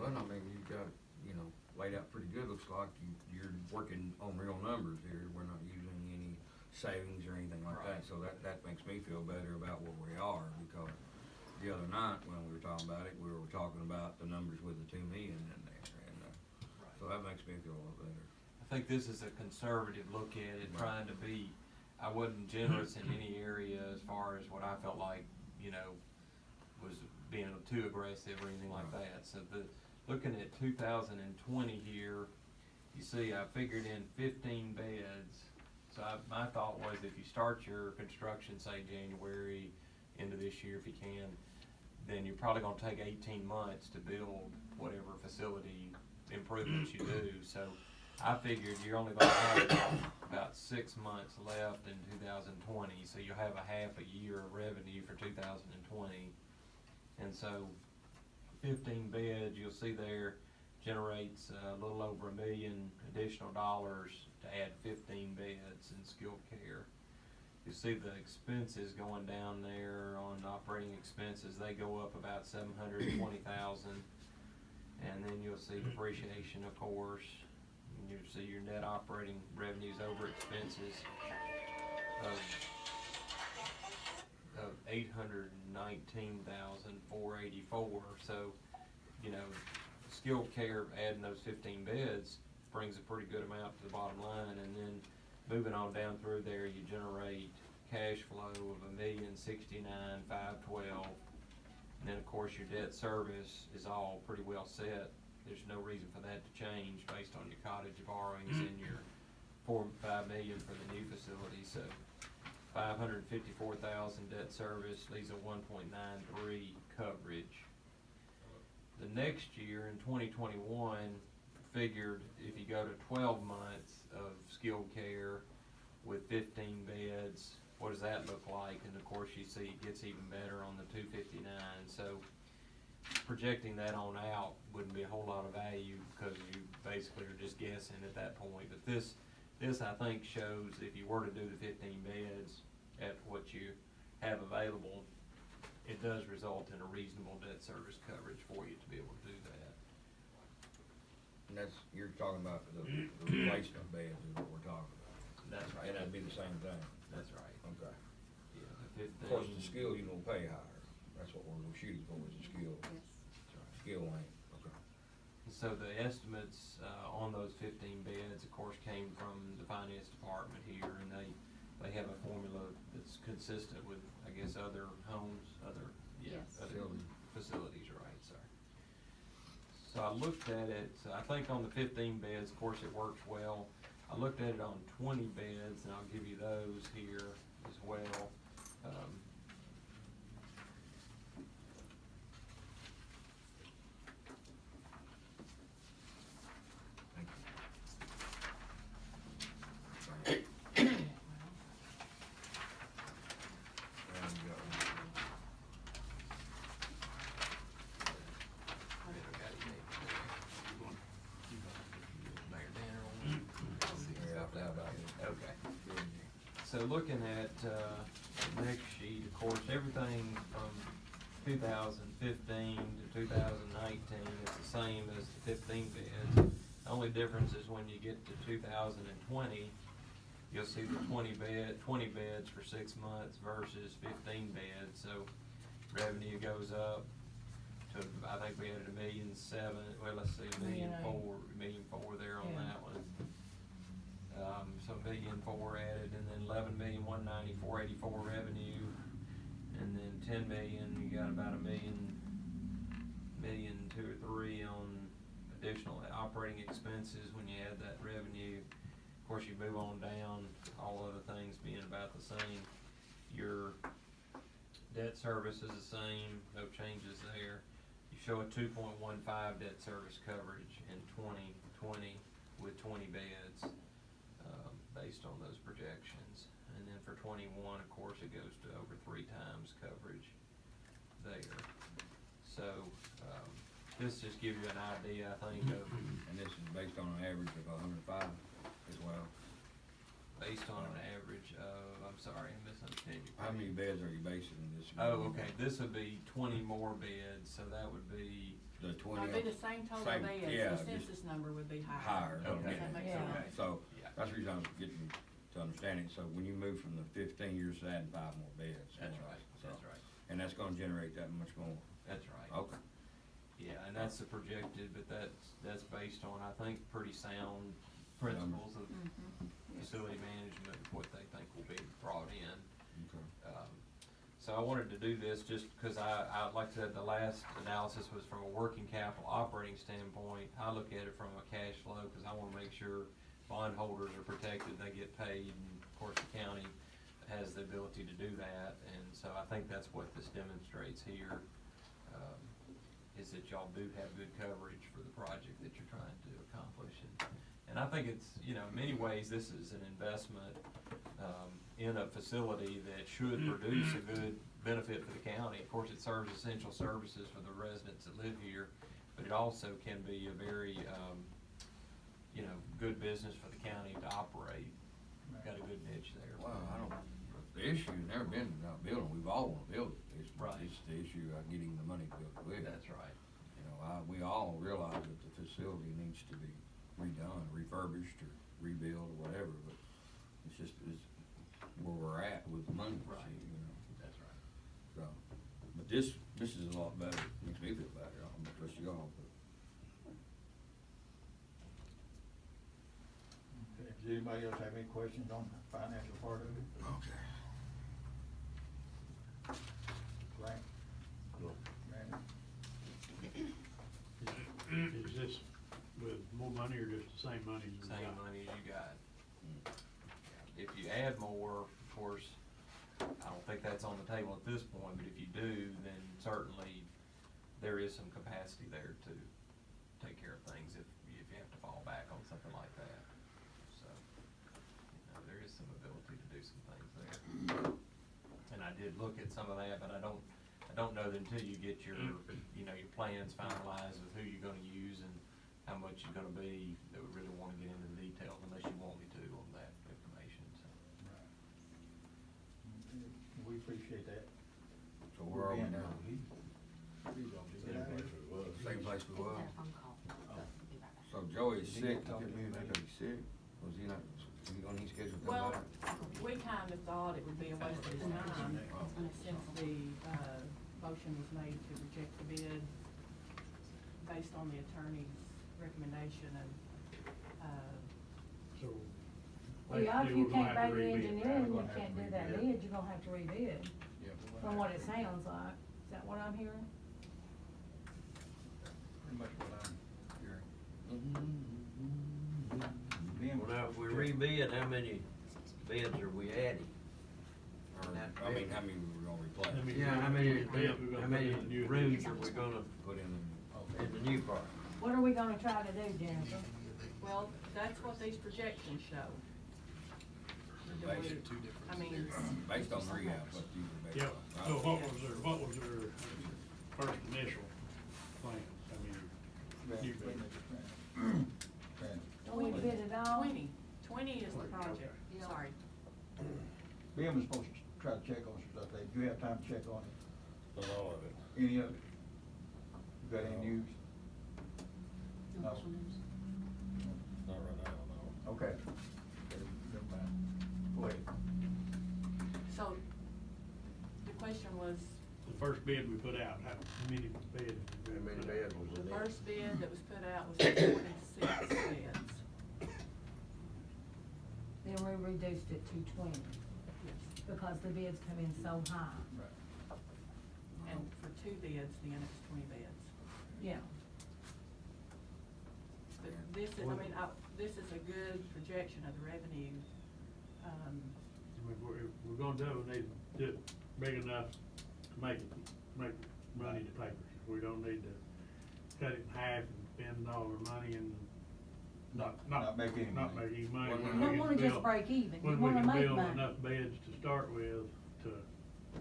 Well, I mean, you've got, laid out pretty good, looks like you're working on real numbers here, we're not using any savings or anything like that, so that makes me feel better about where we are, because the other night, when we were talking about it, we were talking about the numbers with the 2 million in there, and, so that makes me feel a lot better. I think this is a conservative look at it, trying to be, I wasn't generous in any area as far as what I felt like, was being too aggressive or anything like that. So looking at 2020 here, you see I figured in 15 beds. So my thought was, if you start your construction, say January into this year, if you can, then you're probably gonna take 18 months to build whatever facility improvements you do. So I figured you're only gonna have about 6 months left in 2020, so you'll have a half a year of revenue for 2020. And so 15 beds, you'll see there, generates a little over $1 million additional dollars to add 15 beds in skilled care. You see the expenses going down there on operating expenses, they go up about $720,000. And then you'll see depreciation, of course. And you'll see your net operating revenues over expenses of $819,484. So, skilled care, adding those 15 beds brings a pretty good amount to the bottom line. And then moving on down through there, you generate cash flow of $1,069,512. And then, of course, your debt service is all pretty well set. There's no reason for that to change based on your cottage borrowings and your $4-5 million for the new facility. So $554,000 debt service leaves a 1.93 coverage. The next year, in 2021, figured if you go to 12 months of skilled care with 15 beds, what does that look like? And of course, you see it gets even better on the 259. So projecting that on out wouldn't be a whole lot of value, because you basically are just guessing at that point. But this I think shows, if you were to do the 15 beds at what you have available, it does result in a reasonable debt service coverage for you to be able to do that. And you're talking about the replacement beds is what we're talking about. That's right. And that'd be the same thing. That's right. Okay. Yeah, the 15. Of course, the skill you're gonna pay higher. That's what we're shooting for, is the skill. Yes. That's right. Skill ain't, okay. So the estimates on those 15 beds, of course, came from the finance department here, and they have a formula that's consistent with, I guess, other homes, other facilities, right, sir. So I looked at it, I think on the 15 beds, of course, it works well. I looked at it on 20 beds, and I'll give you those here as well. So looking at the next sheet, of course, everything from 2015 to 2019 is the same as the 15 beds. The only difference is when you get to 2020, you'll see the 20 beds for 6 months versus 15 beds. So revenue goes up to, I think we added $1,000,007. Well, let's see, $1,004,000 there on that one. So $1,004,000 added, and then $11,194,884 revenue, and then $10 million. You got about $1 million, $2 or $3 on additional operating expenses when you add that revenue. Of course, you move on down, all other things being about the same. Your debt service is the same, no changes there. You show a 2.15 debt service coverage in 2020 with 20 beds. Based on those projections. And then for 21, of course, it goes to over 3 times coverage there. So this just gives you an idea, I think, of... And this is based on an average of 105 as well? Based on an average of, I'm sorry, I misunderstood you. How many beds are you basing this on? Oh, okay, this would be 20 more beds, so that would be the 20. It'd be the same total Same, beds, yeah, the just census number would be higher. higher. Does Okay. that make Yeah. sense? So, Yeah. that's the reason I was getting to understand it, so when you move from the 15, you're just adding 5 more beds. That's right, So, that's right. and that's gonna generate that much more. That's right. Okay. Yeah, and that's the projected, but that's based on, I think, pretty sound principles of Mhm. facility management, what they think will be brought in. Okay. So I wanted to do this just because I like I said, the last analysis was from a working capital operating standpoint. I look at it from a cash flow because I want to make sure bondholders are protected, they get paid, and of course the county has the ability to do that. And so I think that's what this demonstrates here, is that y'all do have good coverage for the project that you're trying to accomplish. And I think it's, you know, in many ways, this is an investment in a facility that should produce a good benefit for the county. Of course, it serves essential services for the residents that live here, but it also can be a very, you know, good business for the county to operate. We've got a good niche there. Well, I don't, the issue's never been about building, we've all wanna build it. Right. It's the issue of getting the money to build it with. That's right. You know, we all realize that the facility needs to be redone, refurbished, or rebuilt, or whatever, but it's just, it's where we're at with the money, Right. you know, That's right. so. But this is a lot better, makes me feel better, I'm not trust y'all, but. Okay, does anybody else have any questions on the financial part of it? Okay. Frank? Randy? Is this with more money or just the same money as we Same got? money as you got. If you add more, of course, I don't think that's on the table at this point, but if you do, then certainly there is some capacity there to take care of things if you have to fall back on something like that. So, you know, there is some ability to do some things there. And I did look at some of that, but I don't know that until you get your, you know, your plans finalized with who you're gonna use and how much you're gonna be, that we really wanna get into the details unless you want me to on that information, so. Right. Okay, we appreciate that. So where are we Again, now? he's gonna be down here. Same place we was? Had a phone call. Be right back. So Joey's He sick, talked to me about it. he's sick, was he not, on his schedule to come Well, back? we kind of thought it would be a waste of his time, since the, motion was made to reject the bid based on the attorney's recommendation and, So. Well, yeah, if basically, you we're gonna can't have buy to the rebid. engineering, you We're gonna have can't to do that rebid. bid, you're gonna have to rebid, Yeah, we're gonna from have what to- it sounds like. Is that what I'm hearing? Pretty much what I'm hearing. Well, now, if we rebid, how many beds are we adding? Or, I mean, how many we were gonna replace? I mean, Yeah, how many, beds we're gonna how put many in the new rooms addition? are we gonna Put in in the new part? What are we gonna try to do, Jennifer? well, that's what these projections show. Do Based- we- I mean, based on rehab, what you were based Yep, on, so right? what was their first initial plans? I mean, new bed. Don't we bid it all? 20 is the project, sorry. Ben was supposed to try to check on some stuff, Dave. Do you have time to check on it? Not all of it. Any of it? You got any news? No. Not right now, no. Okay. Never mind. Go ahead. So, the question was, The first bid we put out, how many beds? How many beds was the in it? first bid that was put out was 46 beds. Then we reduced it to 20, Yes. because the bids come in so high. Right. And for 2 beds, then it's 20 beds. Yeah. But this is, I mean, this is a good projection of the revenue. I mean, if we're gonna do it, we need to do it big enough to make money to papers. We don't need to cut it in half and spend all our money and not make any not money. make any money. Well, when we we don't can wanna just build- break even. You when wanna we can make build money. enough beds to start with to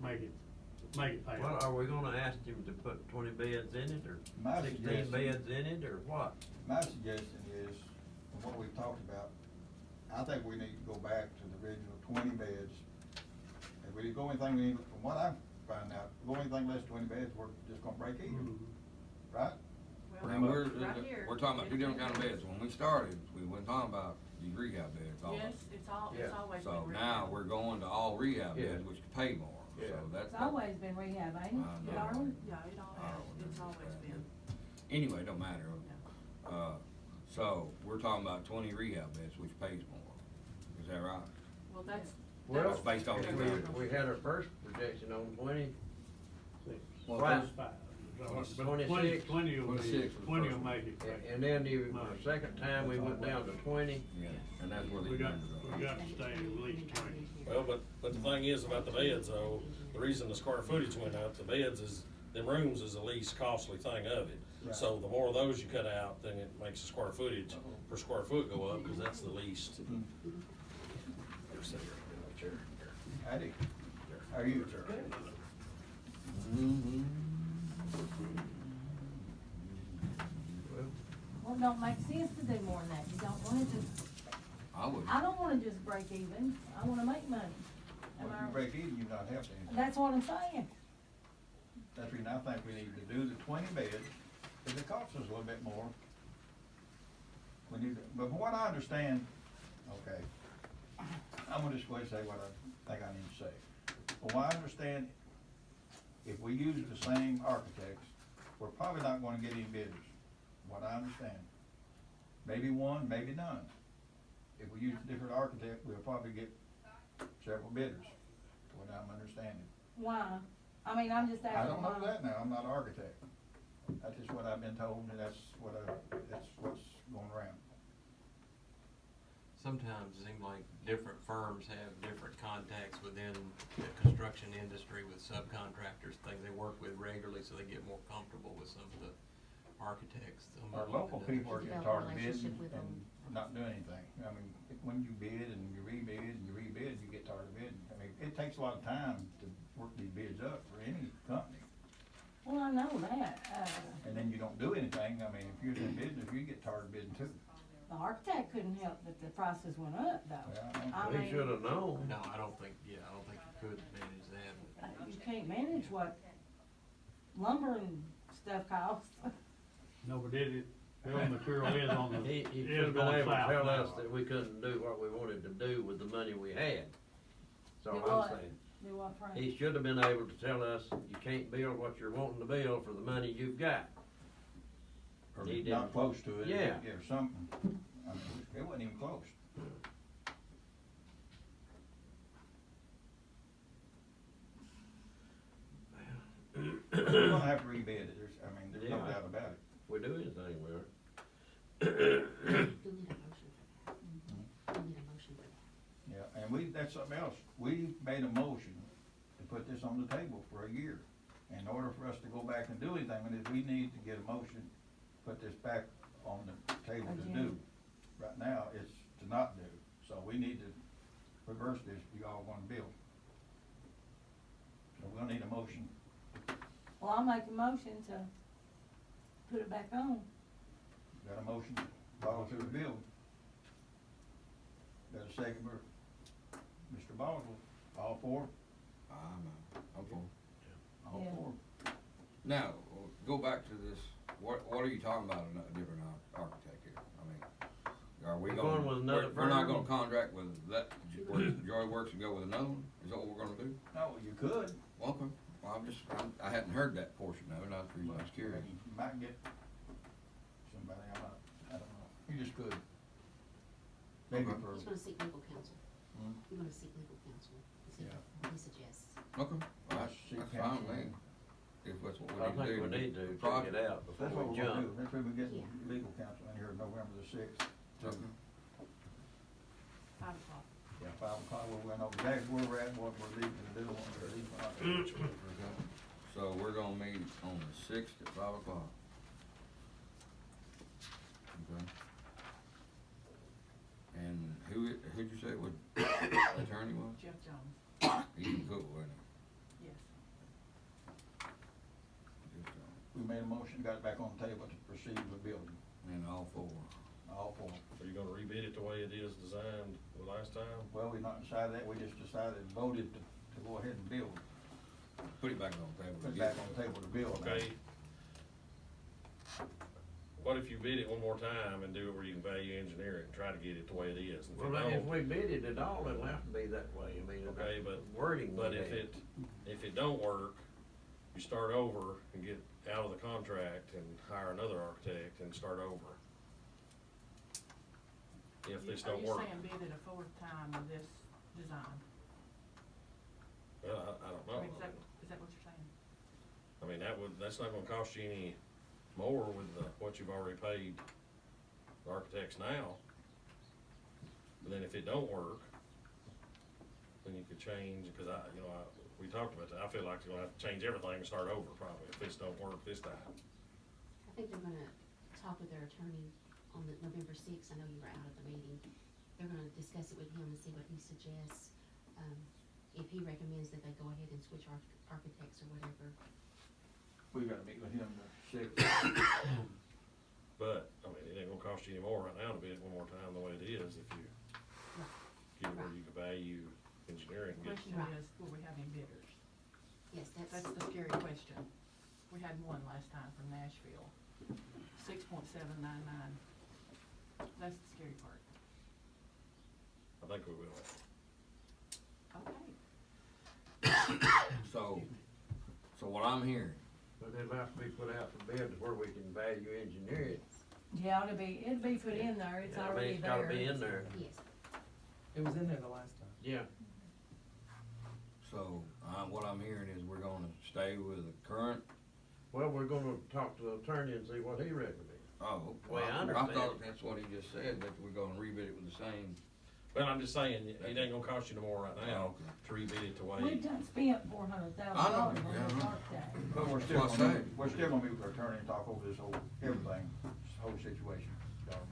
make it pay. Well, are we gonna ask him to put 20 beds in it, or My 16 suggestion- beds in it, or what? My suggestion is, from what we've talked about, I think we need to go back to the original 20 beds. If we go anything, from what I'm finding out, go anything less than 20 beds, we're just gonna break even, Mhm. right? Well, Now, right here, we're talking about two different kind of 15 beds. When we started, we weren't talking about these rehab beds, all Yes, of it's Yeah. always So been now rehab. we're going to all rehab Yeah. beds, which pay more, so Yeah. that's. It's always been rehab, ain't I it, know. Darwin? Yeah, it all I has, don't it's remember always that, been. but Anyway, don't matter. So we're talking about 20 rehab beds, which pays more. Is that right? Well, that's. Well, That's based on the- we had our first projection on 20. Well, Right. Five. Well, But 26. 20 will be, 26 was the 20 first will one. make it. And then the second time, we went down to 20. Yeah, and that's where We these got, numbers are. we got to stay at least 20. Well, but the thing is about the beds though, the reason the square footage went up, the beds is, them rooms is the least costly thing of it. Right. So the more of those you cut out, then it makes the square footage per square foot go up, cause that's the least. Howdy. How are you? Mhm. Well, it don't make sense to do more than that, you don't wanna just, I don't wanna just break even, I wanna make money. Am When I- you break even, you're not helping anything. That's what I'm saying. That's the reason I think we need to do the 20 beds, because it costs us a little bit more. But from what I understand, okay, I'm gonna just go ahead and say what I think I need to say. From what I understand, if we use the same architects, we're probably not gonna get any bidders, what I understand. Maybe one, maybe none. If we use a different architect, we'll probably get several bidders, what I'm understanding. Why? I mean, I'm just asking. I don't know why. that now, I'm not an architect. That's just what I've been told, and that's what's going around. Sometimes it seems like different firms have different contacts within the construction industry with subcontractors, things they work with regularly, so they get more comfortable with some of the architects. Our local people are getting Develop a tired of bidding relationship with and them. not doing anything. I mean, when you bid and you rebid, you get tired of bidding. I mean, it takes a lot of time to work these bids up for any company. Well, I know that, And then you don't do anything. I mean, if you're in business, you get tired of bidding too. the architect couldn't help that the prices went up though. Yeah, I We mean, should've known. No, I don't think you could manage that. you can't manage what lumber and stuff costs. No, but building material is on the, He is should've been going able to south tell now. us that we couldn't do what we wanted to do with the money we had. That's Do all I'm what? saying. Do what, Frank? He should have been able to tell us, you can't build what you're wanting to build for the money you've got. Or He not didn't. close to it. Yeah. Or something. I mean, it wasn't even close. We're gonna have to rebid it. There's no Yeah. doubt about it. If we do anything with it. You'll need a motion for that. You'll need a motion for that. Yeah, and that's something else. We made a motion to put this on the table for a year. In order for us to go back and do anything with it, we need to get a motion, put this back on the table to do. Agenda. Right now, it's to not do. So we need to reverse this if you all wanna build. So we're gonna need a motion. Well, I'll make a motion to put it back on. Got a motion, follow through the bill. Got a second for Mr. Boswell. All four? I'm for. All Yeah. four. Now, go back to this, what are you talking about, a different architect here? I mean, are we We're gonna? going with another We're not firm? gonna contract with that, where Joy Works and go with another one? Is that what we're gonna do? No, you could. Okay, well, I hadn't heard that portion of it, that's the reason I was curious. You might get somebody, I don't know. You just could. Maybe Okay. for, He's gonna seek legal counsel. Hmm? You're gonna seek legal counsel. He suggests. Okay, well, that's Seek fine counsel. with me. If that's what we I need to do. think we get need to the check project. it out before that's what we we're gonna do. jump. That's when we get Yeah. legal counsel in here November the 6th. Okay. 5 o'clock. Yeah, 5 o'clock, we'll know exactly where we're at, what we're leaving to do, what we're leaving. Okay. So we're gonna meet on the 6th at 5 o'clock. Okay. And who'd you say would, attorney was? Jeff Jones, He's cool, wasn't yes. he? Jeff Jones. We made a motion, got it back on the table to proceed with building, And all four. all four. So you're gonna rebid it the way it is designed the last time? Well, we not decided that, we just decided, voted to go ahead and build. Put it back on the table. Put it back on the table to build now. Okay, what if you bid it one more time and do it where you can value engineer it and try to get it the way it is? And Well, if we bid it at all, it'll have to be that way, I mean, Okay, but, wording. but we if have. if it don't work, you start over and get out of the contract and hire another architect and start over. If this don't work. Are you saying bid it a fourth time with this design? Well, I don't I know. mean, is that what you're saying? I mean, that's not gonna cost you any more with what you've already paid the architects now. But then if it don't work, then you could change, cause we talked about that, I feel like you're gonna have to change everything and start over probably if this don't work this time. I think they're gonna talk with their attorney on the November sixth, I know you were out at the meeting. They're gonna discuss it with him and see what he suggests. If he recommends that they go ahead and switch architects or whatever. We gotta meet with him the sixth. But, I mean, it ain't gonna cost you any more right now to bid it one more time the way it is if you get where you can value engineering and The get. question Right. is, will we have any bidders? Yes, That's the scary question. We had one last time from Nashville, 6.799. That's the scary part. I think we will. Okay. So what I'm hearing, But it'll have to be put out for bids where we can value engineer it. Yeah, it'd be put in there, it's I mean, already it's there. gotta be in there. yes. It was in there the last time. Yeah. so, what I'm hearing is we're gonna stay with the current, Well, we're gonna talk to the attorney and see what he recommends. oh, Well, I I understand. thought that's what he just said, that we're gonna rebid it with the same. Well, I'm just saying, it ain't gonna cost you no more right now Okay. to rebid it the way. We've done spent $400,000 I know, on this yeah. architect. But we're That's still what I gonna, said. we're still gonna meet with our attorney and talk over this everything, this whole situation, Darwin.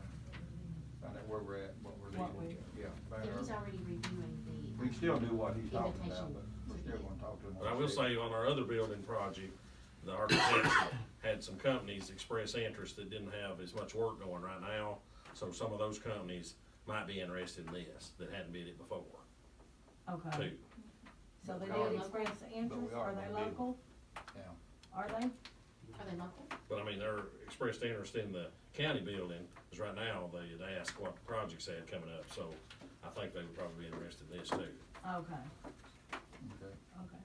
Find out where we're at, what we're What needing, yeah. But he's already reviewing the. We can still do what he's talking about, Invitation but we're still gonna talk to him. But I will say, on our other building project, the architects had some companies express interest that didn't have as much work going right now. So some of those companies might be interested in this, that hadn't bid it before, Okay, too. so they But we did are- express interest, are are they gonna bid. local? Yeah. Are they? Are they local? But I mean, they're expressed interest in the county building, because right now, they had asked what projects they had coming up, so I think they would probably be interested in this too. Okay, Okay. okay.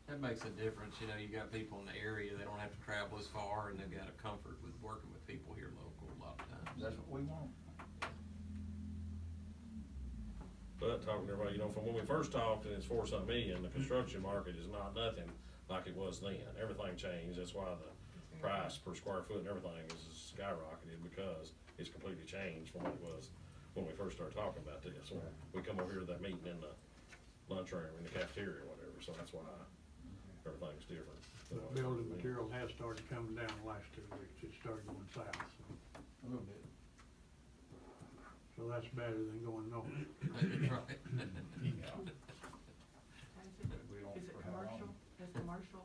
That makes a difference, you know, you got people in the area, they don't have to travel as far, and they've got a comfort with working with people here local a lot of times. That's what we want. But talking to everybody, from when we first talked and it's 4-some million, the construction market is not nothing like it was then. Everything changed, that's why the price per square foot and everything is skyrocketed, because it's completely changed from what it was when we first started talking about this. When we come over here to that meeting in the lunchroom, in the cafeteria or whatever, so that's why everything's different. The building material has started coming down the last 2 weeks, it started going south, so. A little bit. So that's better than going north. Right. Yeah. We don't Is it for how long. commercial? Is commercial?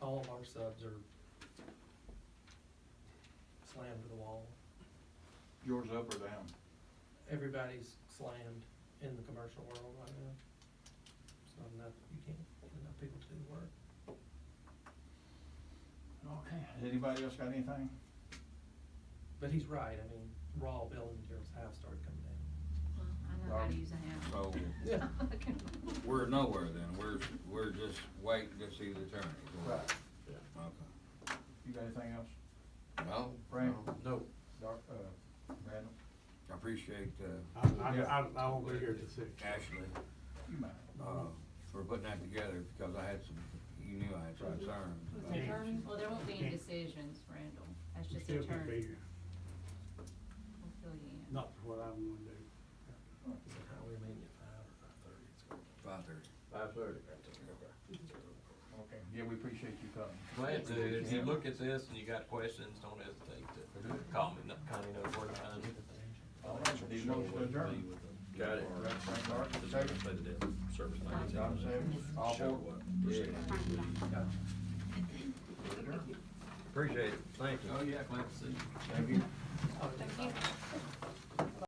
All of our subs are slammed to the wall. Yours up or down? Everybody's slammed in the commercial world right now. So enough, you can't get enough people to do the work. Okay, has anybody else got anything? But he's right, I mean, raw building materials have started coming down. Well, I know how to use a hammer. So, Yeah. we're nowhere then, we're just waiting to see the attorney. Right. Okay. You got anything else? No, Frank? No. Randall? I appreciate, I won't be here till 6. Ashley, You might. for putting that together, because I had some, you knew I had some concerns. Who's about the it. attorney? Well, there won't be any decisions, Randall, that's just Still gonna be attorney, here, we'll fill you in. not for what I'm gonna do. Is it highway meeting at 5 or 5:30? 5:30. 5:30. Okay, yeah, we appreciate you coming. Glad to, if you look at this and you got questions, don't hesitate to call me, Connie knows where to find me. All right, need a motion to adjourn. Got it. Frank Martin, Just second. say the debt service line. John Savage, all Show aboard. what percentage. Adjourn. Appreciate it, thank you. Oh, yeah, glad to see you. Thank you. Thank you.